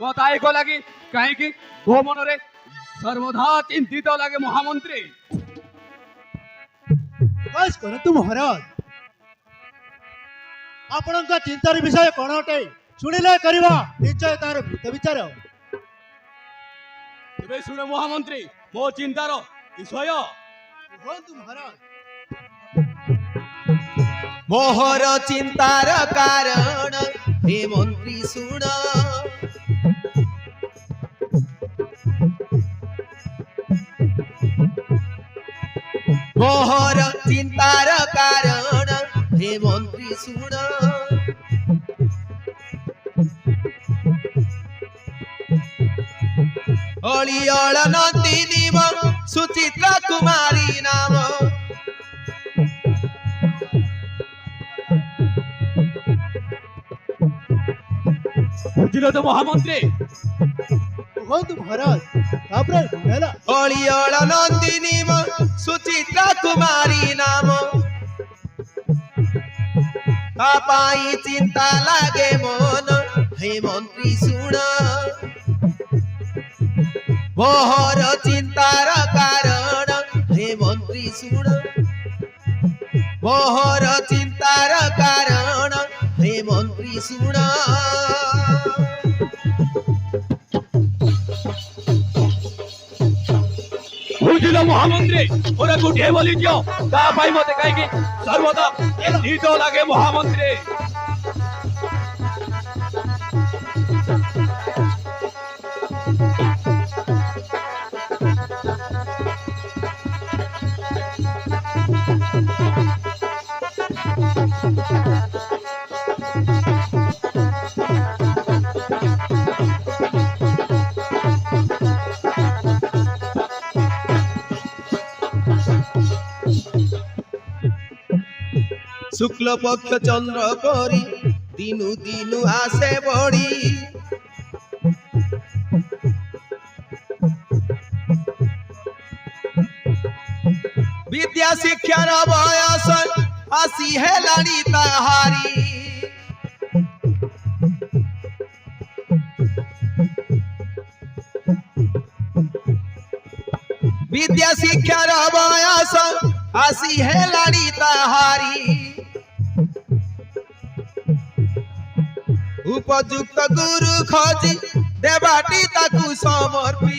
कथा एक लगे कहीं गो मन सर्वदा चिंतित लगे महामंत्री बस करतु महाराज आपण चिंतार विषय कौन अटे शुणिले करवा निश्चय तार भूत विचार तेरे शुणे महामंत्री मो चिंतार विषय कहतु महाराज मोहर चिंतार कारण हे मंत्री सुन मोहर चिंतार कारण हे मंत्री सुन अलियल नंदिनी सुचित्रा कुमारी नाम बुझिल तो महामंत्री कहतु महाराज तापरे हेला अलियल नंदिनी सुचित्रा कुमारी नाम पाई चिंता लागे मन हे मंत्री सुन मोहर चिंतार कारण हे मंत्री सुन मोहर चिंतार कारण हे मंत्री सुन बुझिल महामंत्री ओरा गुठे बोली दियो ता भाई मते कहीं सर्वदा चिंतित लगे महामंत्री शुक्ल पक्ष चंद्र करी दिनु दिनु आसे बड़ी विद्या शिक्षार बयस आसी हेलानी ताहारी विद्या शिक्षार बयस आसी हेलानी ताहारी उपयुक्त गुरु खोजी देवाटी ताकू समर्पी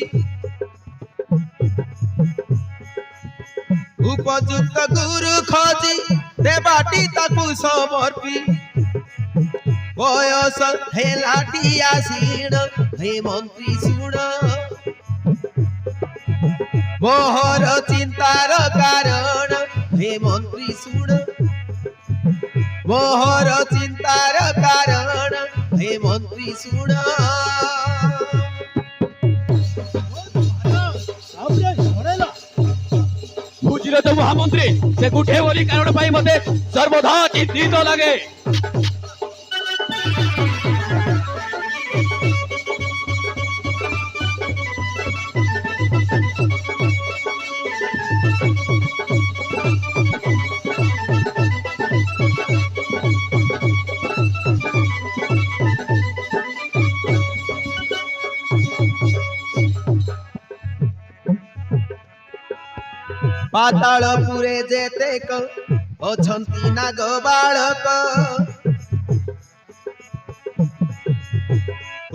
उपयुक्त गुरु खोजी देवाटी ताकू समर्पी बयस हेलाटी आसीण हे मंत्री सुण मोहर चिंतार कारण हे मंत्री सुण मोहर चिंतार कारण हे मंत्री सुन बुझिल तो महामंत्री से गुठे बोली कारण पाई मते सर्वदा चिंतित लगे पातालपुरे जेतेक अछंती नाग बालक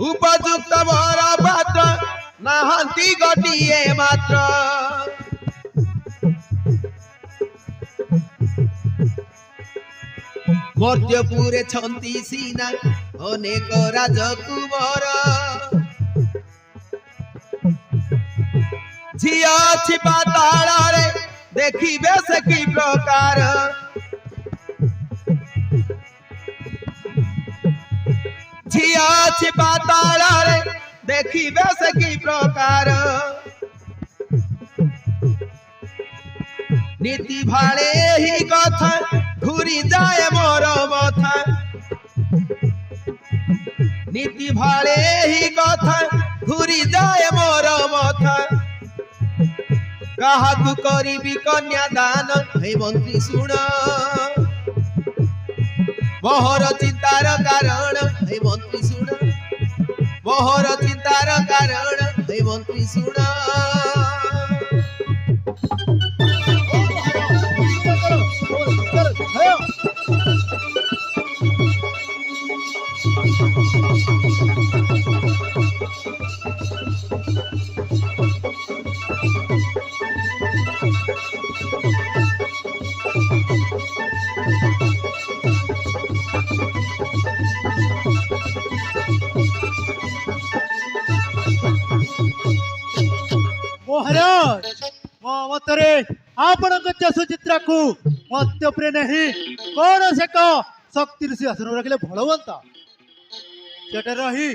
उपयुक्त वर पात्र नाहंती गोटिए मात्र मर्त्यपुरे छंती सीना अनेक राजकुमार झिया अछि पाताल देखिबे से की प्रकार झिया अछि पाताल देखिबे से की प्रकार नीति भाले ही कथा घूरी जाए मोर मथा नीति भाले ही कथा घूरी जाए मोर मथा काहाकु करिबी कन्या दान हे मंत्री सुन मोहर चिंतार कारण हे मंत्री सुन मोहर चिंतार कारण हे मंत्री सुण महाराज मो मତରେ ଆପଣଙ୍କ ସୁଚିତ୍ରା କୁ ମତ୍ୟ ପ୍ରିୟ ନାହିଁ କୌଣସି ଏକ ଶକ୍ତିର ସିଂହାସନ ରଖିଲେ ଭଲ ହୁଅନ୍ତା ସେଟା ରହି